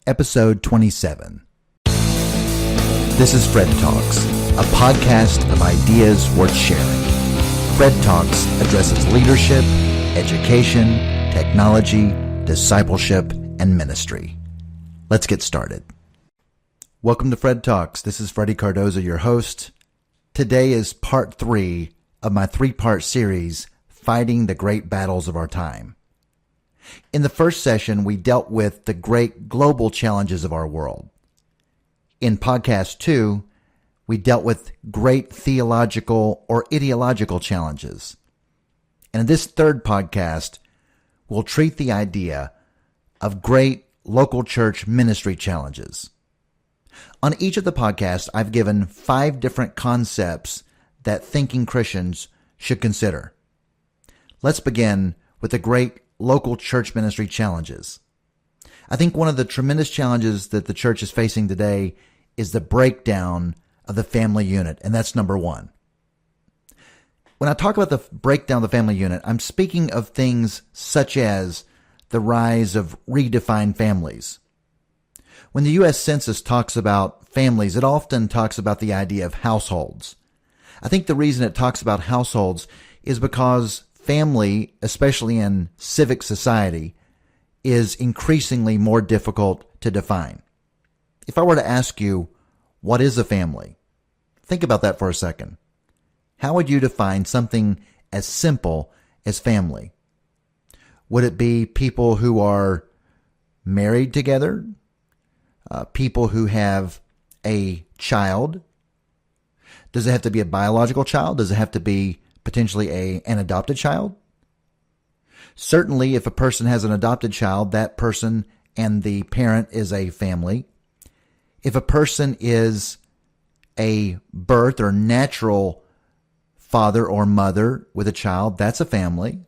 episode 27. This is Fred Talks, a podcast of ideas worth sharing. Fred Talks addresses leadership, education, technology, discipleship, and ministry. Let's get started. Welcome to Fred Talks. This is Freddie Cardozo, your host. Today is part 3 of my 3-part series, Fighting the Great Battles of Our Time. In the first session, we dealt with the great global challenges of our world. In podcast 2, we dealt with great theological or ideological challenges. And in this third podcast, we'll treat the idea of great local church ministry challenges. On each of the podcasts, I've given 5 different concepts that thinking Christians should consider. Let's begin with the great local church ministry challenges. I think one of the tremendous challenges that the church is facing today is the breakdown of the family unit, and that's number 1. When I talk about the breakdown of the family unit, I'm speaking of things such as the rise of redefined families. When the U.S. Census talks about families, it often talks about the idea of households. I think the reason it talks about households is because family, especially in civic society, is increasingly more difficult to define. If I were to ask you, what is a family? Think about that for a second. How would you define something as simple as family? Would it be people who are married together? People who have a child? Does it have to be a biological child? Does it have to be potentially an adopted child? Certainly, if a person has an adopted child, that person and the parent is a family. If a person is a birth or natural father or mother with a child, that's a family.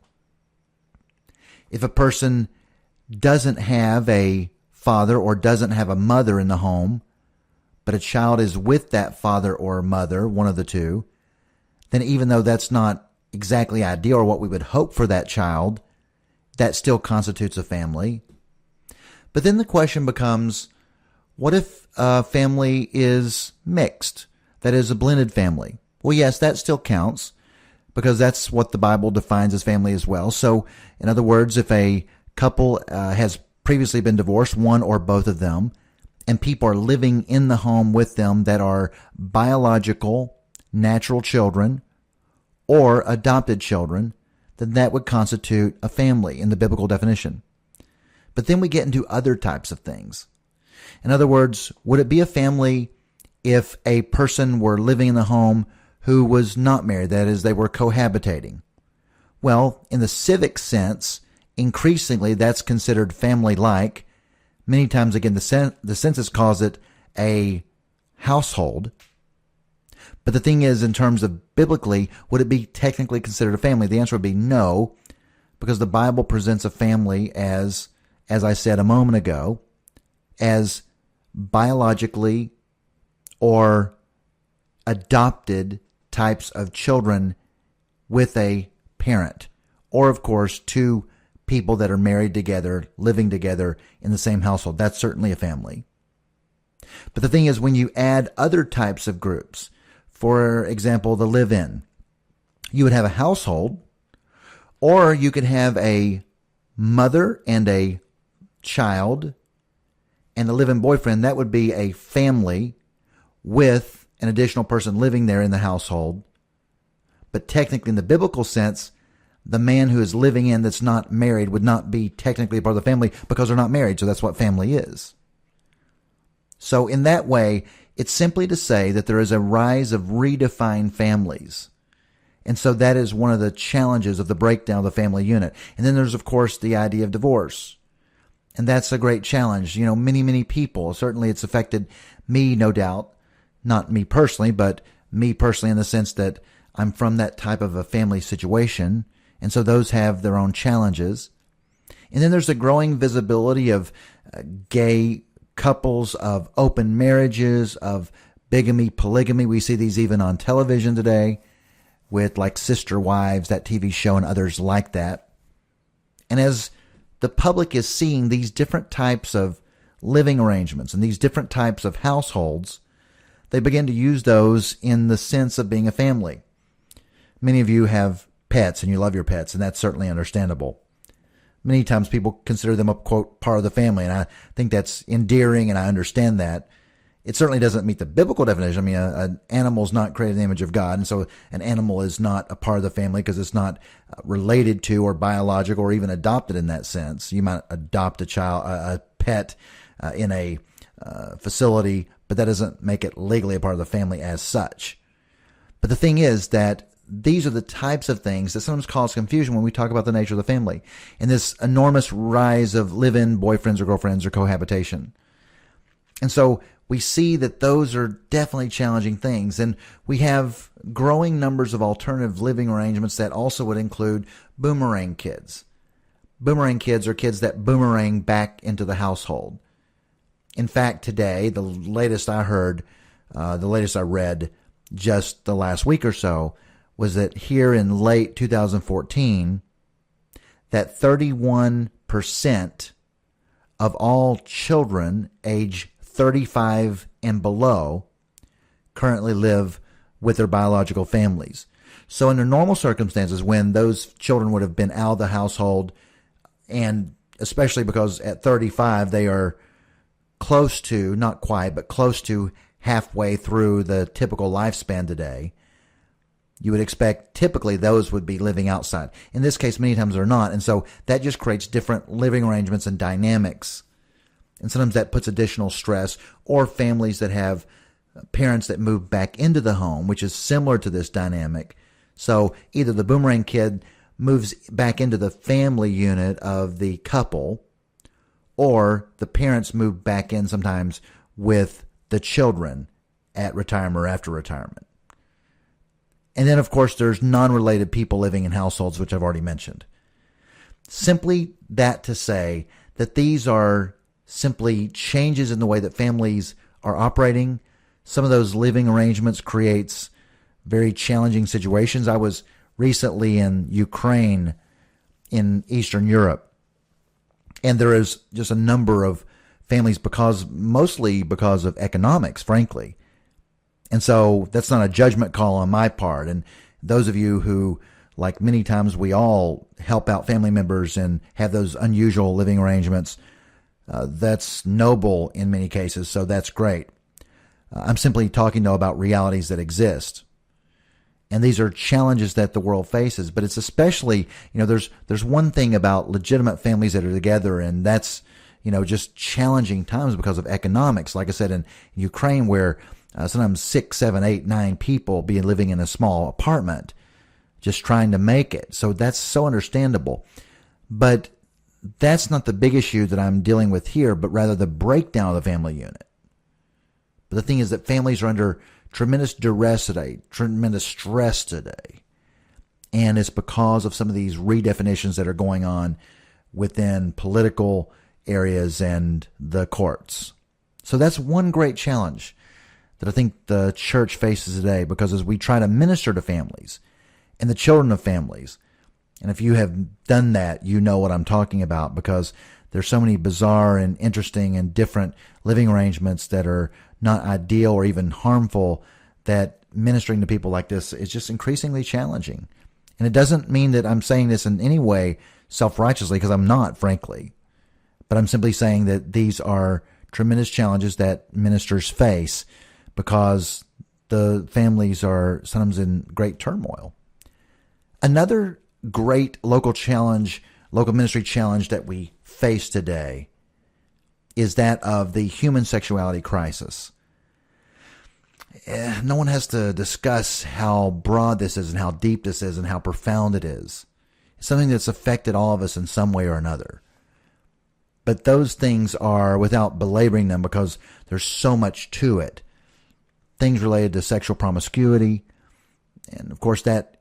If a person doesn't have a father or doesn't have a mother in the home, but a child is with that father or mother, one of the two, then even though that's not exactly ideal or what we would hope for that child, that still constitutes a family. But then the question becomes, what if a family is mixed? That is a blended family. Well, yes, that still counts because that's what the Bible defines as family as well. So, in other words, if a couple has previously been divorced, one or both of them, and people are living in the home with them that are biological, natural children or adopted children, then that would constitute a family in the biblical definition. But then we get into other types of things. In other words, would it be a family if a person were living in the home who was not married, that is, they were cohabitating? Well, in the civic sense, increasingly that's considered family-like. Many times, again, the census calls it a household. But the thing is, in terms of biblically, would it be technically considered a family? The answer would be no, because the Bible presents a family as I said a moment ago, as biologically or adopted types of children with a parent, or of course, 2 people that are married together, living together in the same household. That's certainly a family. But the thing is, when you add other types of groups, for example, the live-in, you would have a household, or you could have a mother and a child and a live-in boyfriend. That would be a family with an additional person living there in the household. But technically, in the biblical sense, the man who is living in that's not married would not be technically a part of the family because they're not married. So that's what family is. So in that way, it's simply to say that there is a rise of redefined families. And so that is one of the challenges of the breakdown of the family unit. And then there's, of course, the idea of divorce. And that's a great challenge. You know, many people, certainly it's affected me, no doubt. Not me personally, but me personally in the sense that I'm from that type of a family situation. And so those have their own challenges. And then there's a growing visibility of gay couples, of open marriages, of bigamy, polygamy. We see these even on television today with like Sister Wives, that TV show, and others like that. And as the public is seeing these different types of living arrangements and these different types of households, they begin to use those in the sense of being a family. Many of you have pets and you love your pets, and that's certainly understandable. Many times people consider them a, quote, part of the family, and I think that's endearing, and I understand that. It certainly doesn't meet the biblical definition. I mean, an animal is not created in the image of God, and so an animal is not a part of the family because it's not related to or biological or even adopted in that sense. You might adopt a pet in a facility, but that doesn't make it legally a part of the family as such. But the thing is that these are the types of things that sometimes cause confusion when we talk about the nature of the family and this enormous rise of live-in boyfriends or girlfriends or cohabitation. And so we see that those are definitely challenging things. And we have growing numbers of alternative living arrangements that also would include boomerang kids. Boomerang kids are kids that boomerang back into the household. In fact, today, the latest I read just the last week or so, was that here in late 2014, that 31% of all children age 35 and below currently live with their biological families. So under normal circumstances, when those children would have been out of the household, and especially because at 35 they are close to, not quite, but close to halfway through the typical lifespan today, you would expect typically those would be living outside. In this case, many times they're not. And so that just creates different living arrangements and dynamics. And sometimes that puts additional stress, or families that have parents that move back into the home, which is similar to this dynamic. So either the boomerang kid moves back into the family unit of the couple, or the parents move back in sometimes with the children at retirement or after retirement. And then, of course, there's non-related people living in households, which I've already mentioned. Simply that to say that these are simply changes in the way that families are operating. Some of those living arrangements creates very challenging situations. I was recently in Ukraine in Eastern Europe, and there is just a number of families mostly because of economics, frankly. And so that's not a judgment call on my part. And those of you who, like many times we all help out family members and have those unusual living arrangements, that's noble in many cases, so that's great. I'm simply talking, though, about realities that exist. And these are challenges that the world faces, but it's especially, there's one thing about legitimate families that are together, and that's, just challenging times because of economics. Like I said, in Ukraine, where sometimes 6, 7, 8, 9 people be living in a small apartment, just trying to make it. So that's so understandable. But that's not the big issue that I'm dealing with here, but rather the breakdown of the family unit. But the thing is that families are under tremendous duress today, tremendous stress today. And it's because of some of these redefinitions that are going on within political areas and the courts. So that's one great challenge that I think the church faces today, because as we try to minister to families and the children of families, and if you have done that, you know what I'm talking about, because there's so many bizarre and interesting and different living arrangements that are not ideal or even harmful, that ministering to people like this is just increasingly challenging. And it doesn't mean that I'm saying this in any way self-righteously, because I'm not, frankly. But I'm simply saying that these are tremendous challenges that ministers face because the families are sometimes in great turmoil. Another great local ministry challenge that we face today is that of the human sexuality crisis. No one has to discuss how broad this is and how deep this is and how profound it is. It's something that's affected all of us in some way or another. But those things are, without belaboring them because there's so much to it, things related to sexual promiscuity. And of course, that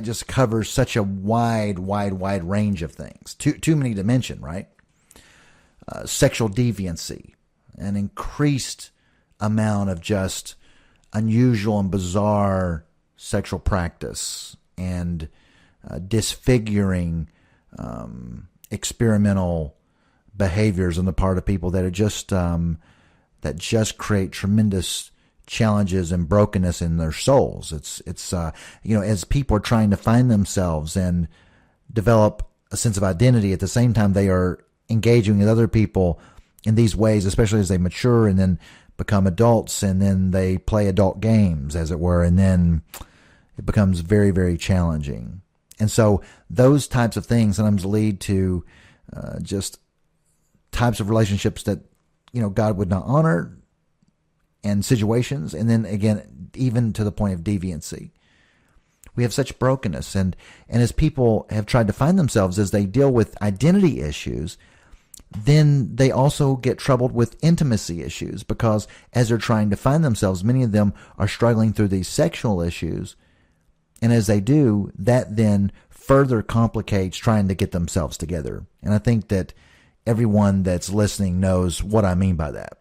just covers such a wide range of things. Too many to mention, right? Sexual deviancy, an increased amount of just unusual and bizarre sexual practice, and disfiguring, experimental behaviors on the part of people that are just that just create tremendous challenges and brokenness in their souls. It's as people are trying to find themselves and develop a sense of identity, at the same time they are engaging with other people in these ways, especially as they mature and then become adults, and then they play adult games, as it were, and then it becomes very, very challenging. And so those types of things sometimes lead to just types of relationships that God would not honor, and situations, and then again, even to the point of deviancy. We have such brokenness, and as people have tried to find themselves as they deal with identity issues, then they also get troubled with intimacy issues, because as they're trying to find themselves, many of them are struggling through these sexual issues, and as they do, that then further complicates trying to get themselves together. And I think that everyone that's listening knows what I mean by that.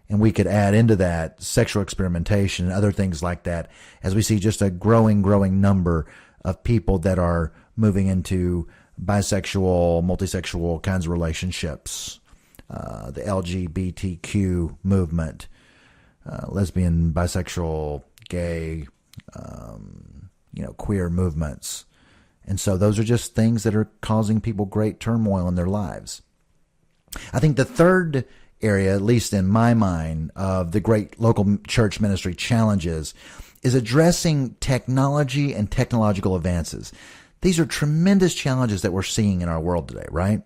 And we could add into that sexual experimentation and other things like that, as we see just a growing number of people that are moving into bisexual, multisexual kinds of relationships, the LGBTQ movement, lesbian, bisexual, gay, queer movements. And so those are just things that are causing people great turmoil in their lives. I think the third area, at least in my mind, of the great local church ministry challenges is addressing technology and technological advances. These are tremendous challenges that we're seeing in our world today, right?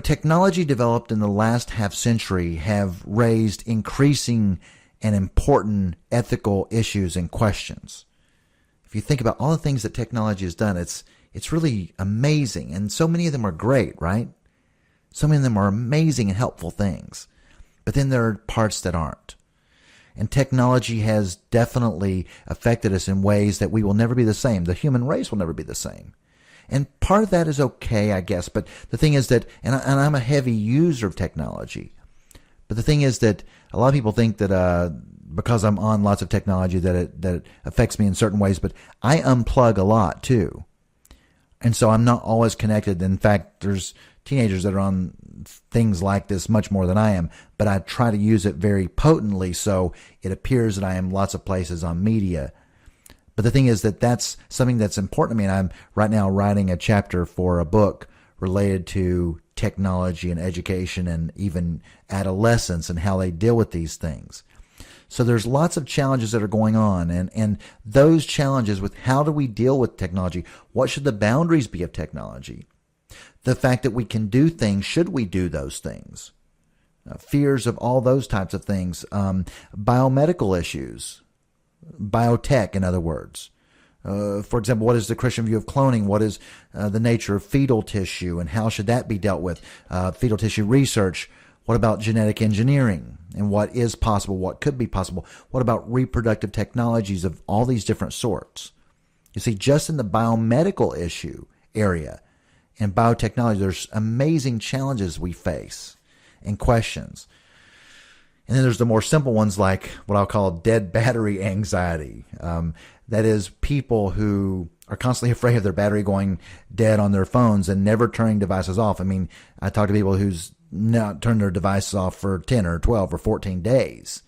Technology developed in the last half century have raised increasing and important ethical issues and questions. If you think about all the things that technology has done, it's really amazing, and so many of them are great, right? So many of them are amazing and helpful things. But then there are parts that aren't. And technology has definitely affected us in ways that we will never be the same. The human race will never be the same. And part of that is okay, I guess. But the thing is that, and I'm a heavy user of technology, but the thing is that a lot of people think that because I'm on lots of technology that it affects me in certain ways, but I unplug a lot too. And so I'm not always connected. In fact, there's teenagers that are on things like this much more than I am, but I try to use it very potently, so it appears that I am lots of places on media. But the thing is that that's something that's important to me, and I'm right now writing a chapter for a book related to technology and education and even adolescence and how they deal with these things. So there's lots of challenges that are going on, and those challenges with how do we deal with technology? What should the boundaries be of technology? The fact that we can do things, should we do those things? Fears of all those types of things. Biomedical issues. Biotech, in other words. For example, what is the Christian view of cloning? What is the nature of fetal tissue, and how should that be dealt with? Fetal tissue research. What about genetic engineering and what is possible, what could be possible? What about reproductive technologies of all these different sorts? You see, just in the biomedical issue area and biotechnology, there's amazing challenges we face and questions. And then there's the more simple ones like what I'll call dead battery anxiety. That is, people who are constantly afraid of their battery going dead on their phones and never turning devices off. I mean, I talk to people who's not turned their devices off for 10 or 12 or 14 days.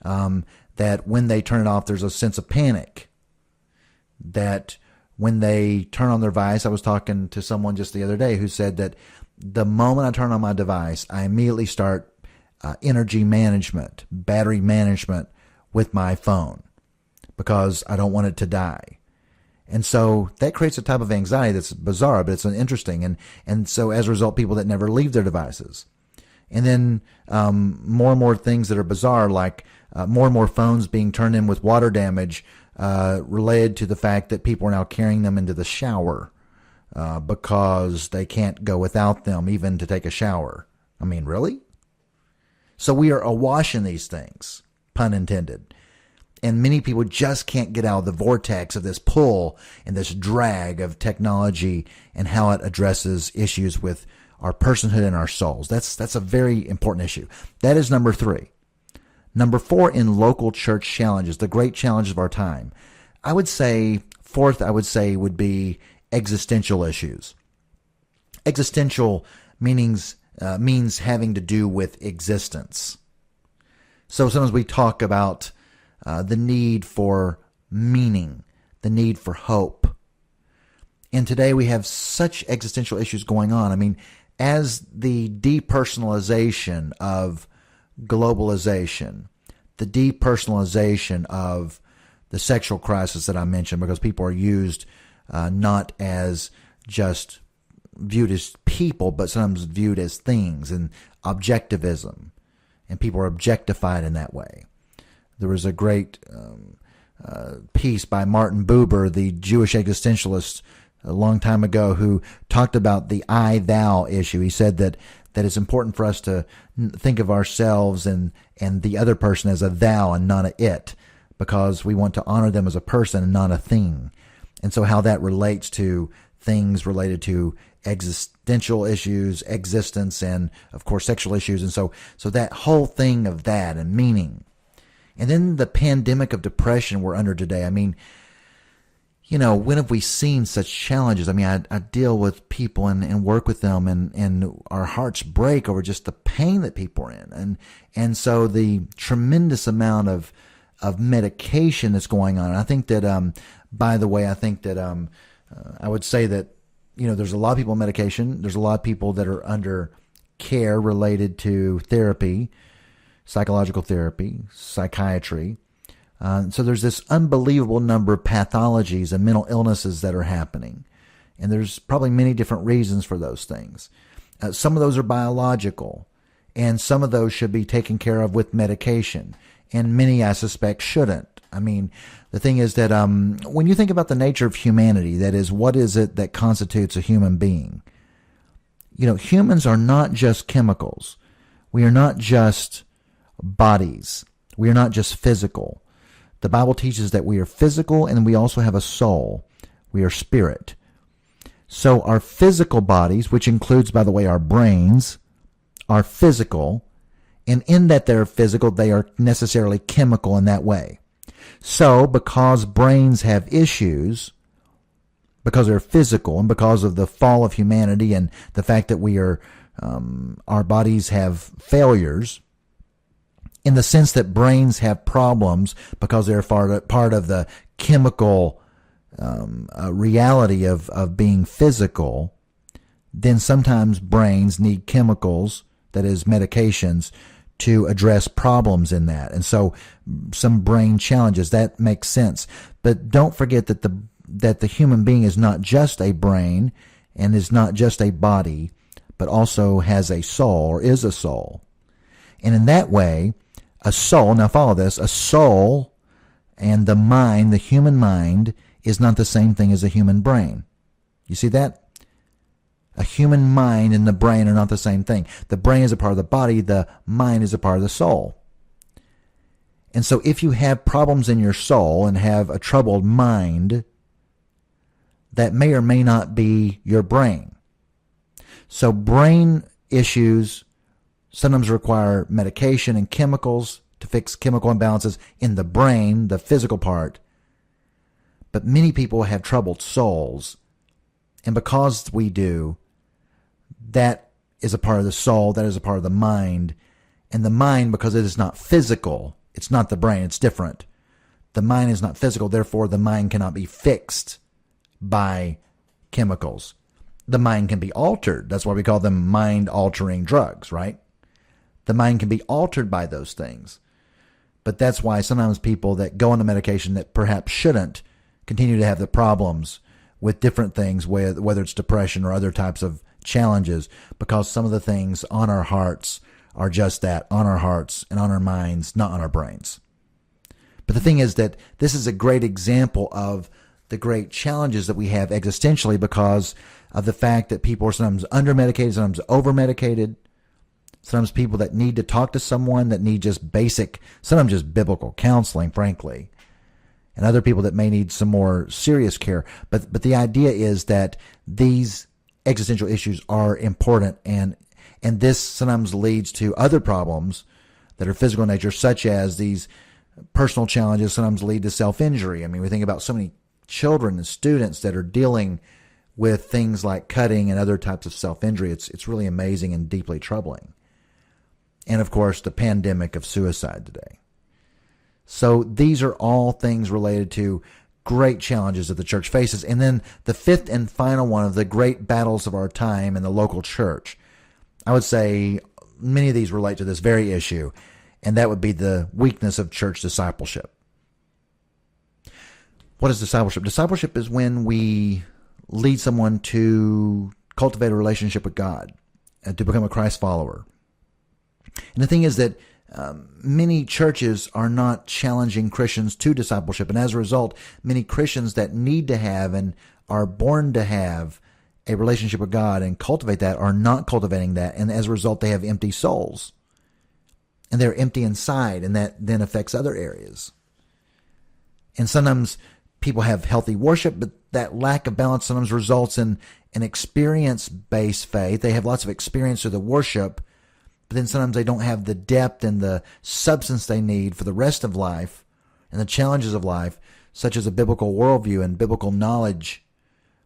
That when they turn it off, there's a sense of panic. That when they turn on their device, I was talking to someone just the other day who said that the moment I turn on my device, I immediately start energy management, battery management with my phone because I don't want it to die. And so that creates a type of anxiety that's bizarre, but it's interesting. And so as a result, people that never leave their devices. And then more and more things that are bizarre, like more and more phones being turned in with water damage related to the fact that people are now carrying them into the shower because they can't go without them even to take a shower. I mean, really? So we are awash in these things, pun intended. And many people just can't get out of the vortex of this pull and this drag of technology and how it addresses issues with our personhood and our souls. That's a very important issue. That is number 3. Number 4 in local church challenges, the great challenges of our time. I would say, fourth, would be existential issues. Existential meanings means having to do with existence. So sometimes we talk about the need for meaning, the need for hope. And today we have such existential issues going on. I mean, as the depersonalization of globalization, the depersonalization of the sexual crisis that I mentioned, because people are used not as just viewed as people, but sometimes viewed as things, and objectivism, and people are objectified in that way. There was a great piece by Martin Buber, the Jewish existentialist, a long time ago, who talked about the I-thou issue. He said that it's important for us to think of ourselves and the other person as a thou and not a it, because we want to honor them as a person and not a thing. And so how that relates to things related to existential issues, existence, and of course sexual issues. And so that whole thing of that and meaning. And then the pandemic of depression we're under today. I mean, when have we seen such challenges? I mean, I deal with people and work with them, and our hearts break over just the pain that people are in. And so the tremendous amount of medication that's going on. And I think that, by the way, I would say that, there's a lot of people on medication. There's a lot of people that are under care related to therapy, psychological therapy, psychiatry. So there's this unbelievable number of pathologies and mental illnesses that are happening. And there's probably many different reasons for those things. Some of those are biological, and some of those should be taken care of with medication. And many, I suspect, shouldn't. I mean, the thing is that when you think about the nature of humanity, that is, what is it that constitutes a human being? Humans are not just chemicals. We are not just bodies. We are not just physical. The Bible teaches that we are physical, and we also have a soul. We are spirit. So our physical bodies, which includes, by the way, our brains, are physical. And in that they're physical, they are necessarily chemical in that way. So because brains have issues, because they're physical, and because of the fall of humanity and the fact that we are, our bodies have failures, in the sense that brains have problems because they're part of the chemical reality of being physical, then sometimes brains need chemicals, that is medications, to address problems in that. And so some brain challenges, that makes sense. But don't forget that the human being is not just a brain and is not just a body, but also has a soul, or is a soul. And in that way, a soul, now follow this, a soul and the mind, the human mind, is not the same thing as a human brain. You see that? A human mind and the brain are not the same thing. The brain is a part of the body. The mind is a part of the soul. And so if you have problems in your soul and have a troubled mind, that may or may not be your brain. So brain issues sometimes require medication and chemicals to fix chemical imbalances in the brain, the physical part. But many people have troubled souls. And because we do, that is a part of the soul, that is a part of the mind. And the mind, because it is not physical, it's not the brain, it's different. The mind is not physical, therefore the mind cannot be fixed by chemicals. The mind can be altered. That's why we call them mind-altering drugs, right? The mind can be altered by those things. But that's why sometimes people that go on a medication that perhaps shouldn't continue to have the problems with different things, whether it's depression or other types of challenges, because some of the things on our hearts are just that, on our hearts and on our minds, not on our brains. But the thing is that this is a great example of the great challenges that we have existentially because of the fact that people are sometimes under-medicated, sometimes over-medicated, sometimes people that need to talk to someone that need just basic, sometimes just biblical counseling, frankly, and other people that may need some more serious care. But the idea is that these existential issues are important, and this sometimes leads to other problems that are physical in nature, such as these personal challenges sometimes lead to self-injury. I mean, we think about so many children and students that are dealing with things like cutting and other types of self-injury. It's really amazing and deeply troubling. And of course, the pandemic of suicide today. So these are all things related to great challenges that the church faces. And then the fifth and final one of the great battles of our time in the local church, I would say many of these relate to this very issue, and that would be the weakness of church discipleship. What is discipleship? Discipleship is when we lead someone to cultivate a relationship with God and to become a Christ follower. And the thing is that many churches are not challenging Christians to discipleship. And as a result, many Christians that need to have and are born to have a relationship with God and cultivate that are not cultivating that. And as a result, they have empty souls. And they're empty inside, and that then affects other areas. And sometimes people have healthy worship, but that lack of balance sometimes results in an experience-based faith. They have lots of experience through the worship, but then sometimes they don't have the depth and the substance they need for the rest of life and the challenges of life, such as a biblical worldview and biblical knowledge,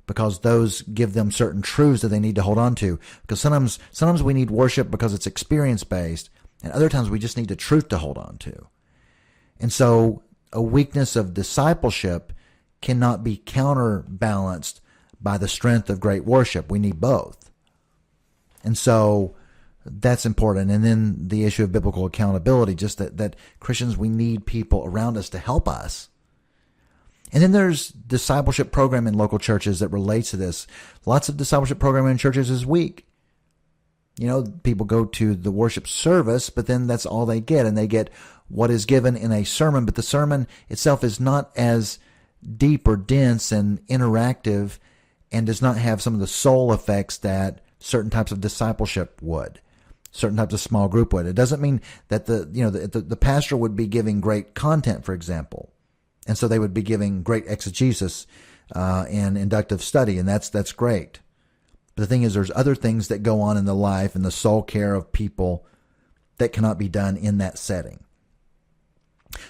because those give them certain truths that they need to hold on to. Because sometimes we need worship because it's experience-based, and other times we just need the truth to hold on to. And so a weakness of discipleship cannot be counterbalanced by the strength of great worship. We need both. And so that's important. And then the issue of biblical accountability, just that Christians, we need people around us to help us. And then there's discipleship program in local churches that relates to this. Lots of discipleship program in churches is weak. You know, people go to the worship service, but then that's all they get. And they get what is given in a sermon, but the sermon itself is not as deep or dense and interactive and does not have some of the soul effects that certain types of discipleship would, certain types of small group would. It doesn't mean that the pastor would be giving great content, for example. And so they would be giving great exegesis and inductive study, and that's great. But the thing is, there's other things that go on in the life and the soul care of people that cannot be done in that setting.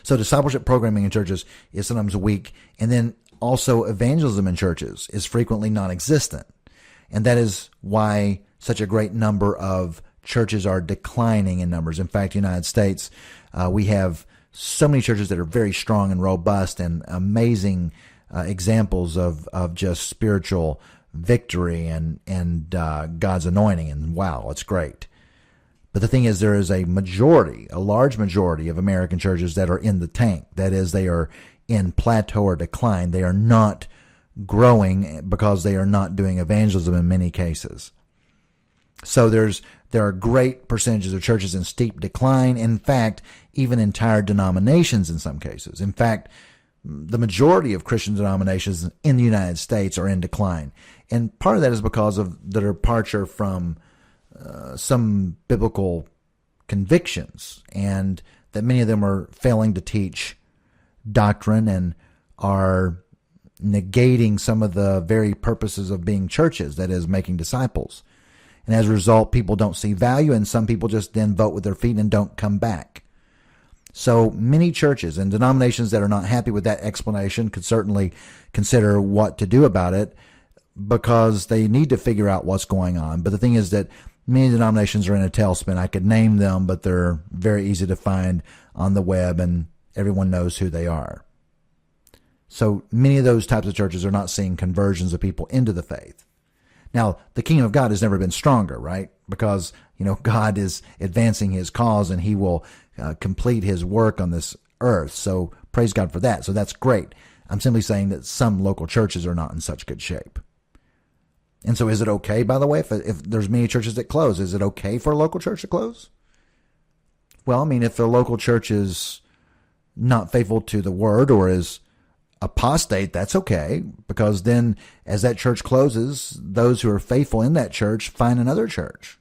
So discipleship programming in churches is sometimes weak. And then also evangelism in churches is frequently non-existent. And that is why such a great number of churches are declining in numbers. In fact, in the United States, we have so many churches that are very strong and robust and amazing examples of just spiritual victory and God's anointing. And wow, it's great. But the thing is, there is a large majority of American churches that are in the tank. That is, they are in plateau or decline. They are not growing because they are not doing evangelism in many cases. So there are great percentages of churches in steep decline. In fact, even entire denominations in some cases. In fact, the majority of Christian denominations in the United States are in decline. And part of that is because of the departure from some biblical convictions, and that many of them are failing to teach doctrine and are negating some of the very purposes of being churches, that is, making disciples. And as a result, people don't see value, and some people just then vote with their feet and don't come back. So many churches and denominations that are not happy with that explanation could certainly consider what to do about it, because they need to figure out what's going on. But the thing is that many denominations are in a tailspin. I could name them, but they're very easy to find on the web, and everyone knows who they are. So many of those types of churches are not seeing conversions of people into the faith. Now, the kingdom of God has never been stronger, right? Because, God is advancing his cause, and he will complete his work on this earth. So praise God for that. So that's great. I'm simply saying that some local churches are not in such good shape. And so is it okay, by the way, if there's many churches that close, is it okay for a local church to close? Well, I mean, if the local church is not faithful to the word or is apostate, that's okay, because then as that church closes, those who are faithful in that church find another church,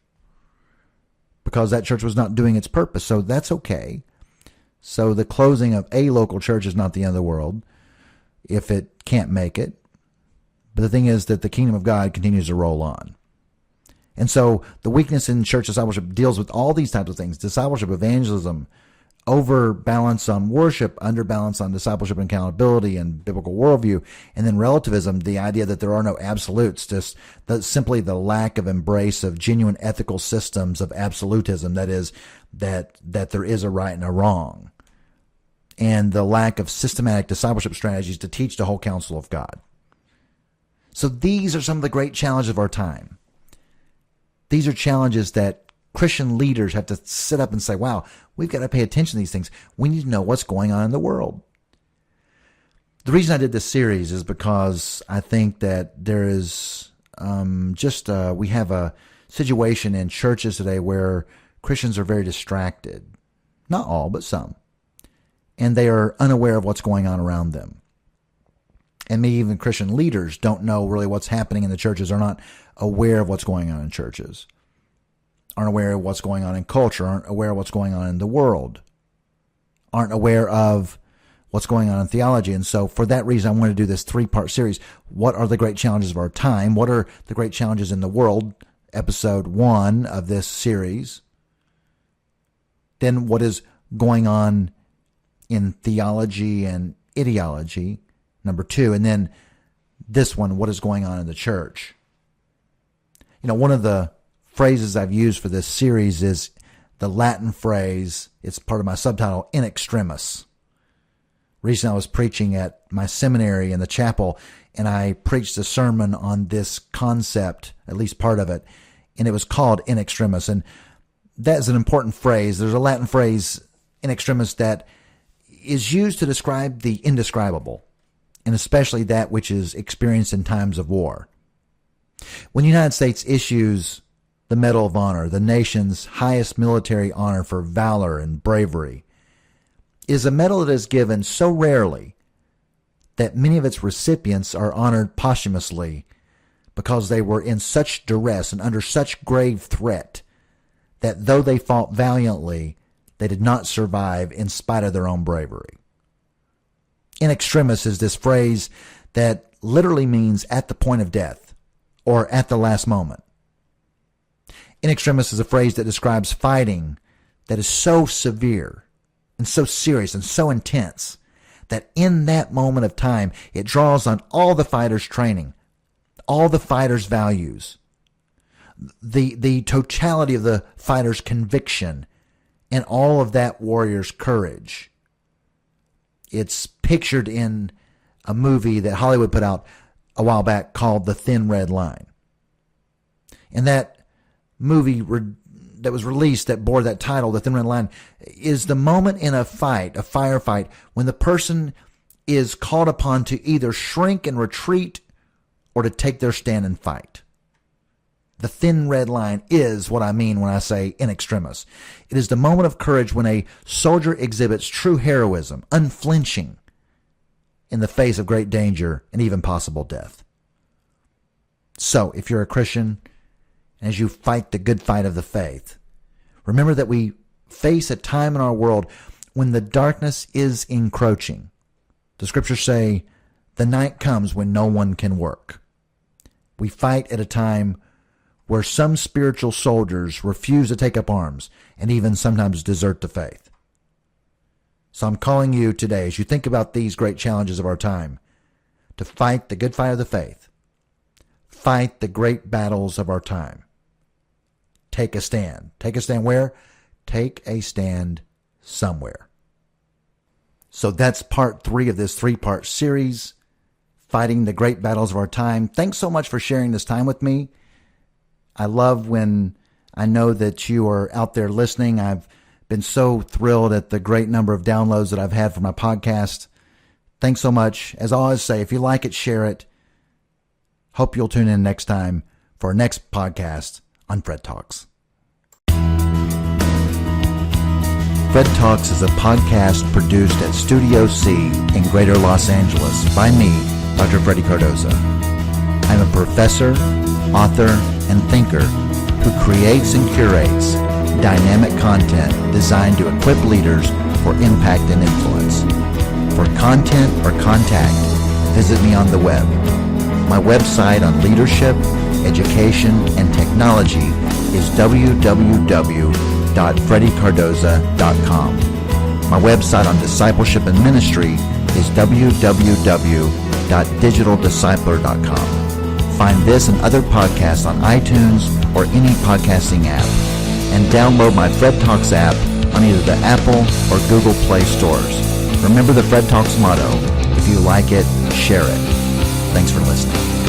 because that church was not doing its purpose. So that's okay. So the closing of a local church is not the end of the world if it can't make it. But the thing is that the kingdom of God continues to roll on. And so the weakness in church discipleship deals with all these types of things: discipleship, evangelism, overbalance on worship, underbalance on discipleship and accountability and biblical worldview, and then relativism, the idea that there are no absolutes, just simply the lack of embrace of genuine ethical systems of absolutism, that is, that there is a right and a wrong, and the lack of systematic discipleship strategies to teach the whole counsel of God. So these are some of the great challenges of our time. These are challenges that Christian leaders have to sit up and say, wow, we've got to pay attention to these things. We need to know what's going on in the world. The reason I did this series is because I think that there is we have a situation in churches today where Christians are very distracted. Not all, but some. And they are unaware of what's going on around them. And maybe even Christian leaders don't know really what's happening in the churches, are not aware of what's going on in churches, aren't aware of what's going on in culture, aren't aware of what's going on in the world, aren't aware of what's going on in theology. And so for that reason, I want to do this 3-part series. What are the great challenges of our time? What are the great challenges in the world? Episode 1 of this series. Then what is going on in theology and ideology? Number 2. And then this one, what is going on in the church? You know, one of the phrases I've used for this series is the Latin phrase, it's part of my subtitle, in extremis. Recently I was preaching at my seminary in the chapel, and I preached a sermon on this concept, at least part of it, and it was called in extremis. And that is an important phrase. There's a Latin phrase, in extremis, that is used to describe the indescribable, and especially that which is experienced in times of war. When the United States issues the Medal of Honor, the nation's highest military honor for valor and bravery, is a medal that is given so rarely that many of its recipients are honored posthumously because they were in such duress and under such grave threat that though they fought valiantly, they did not survive in spite of their own bravery. In extremis is this phrase that literally means at the point of death or at the last moment. In extremis is a phrase that describes fighting that is so severe and so serious and so intense that in that moment of time, it draws on all the fighters' training, all the fighters' values, the totality of the fighter's conviction, and all of that warrior's courage. It's pictured in a movie that Hollywood put out a while back called The Thin Red Line. And that movie that was released that bore that title, The Thin Red Line, is the moment in a firefight, when the person is called upon to either shrink and retreat or to take their stand and fight. The thin red line is what I mean when I say in extremis. It is the moment of courage when a soldier exhibits true heroism, unflinching in the face of great danger and even possible death. So, if you're a Christian, as you fight the good fight of the faith, remember that we face a time in our world when the darkness is encroaching. The scriptures say, the night comes when no one can work. We fight at a time where some spiritual soldiers refuse to take up arms and even sometimes desert the faith. So I'm calling you today, as you think about these great challenges of our time, to fight the good fight of the faith. Fight the great battles of our time. Take a stand. Take a stand where? Take a stand somewhere. So that's part 3 of this 3-part series, Fighting the Great Battles of Our Time. Thanks so much for sharing this time with me. I love when I know that you are out there listening. I've been so thrilled at the great number of downloads that I've had for my podcast. Thanks so much. As I always say, if you like it, share it. Hope you'll tune in next time for our next podcast on Fred Talks. Fred Talks is a podcast produced at Studio C in Greater Los Angeles by me, Dr. Freddie Cardoza. I'm a professor, author, and thinker who creates and curates dynamic content designed to equip leaders for impact and influence. For content or contact, visit me on the web. My website on leadership, education, and technology is www.freddycardoza.com. My website on discipleship and ministry is www.digitaldiscipler.com. Find this and other podcasts on iTunes or any podcasting app. And download my Fred Talks app on either the Apple or Google Play stores. Remember the Fred Talks motto: if you like it, share it. Thanks for listening.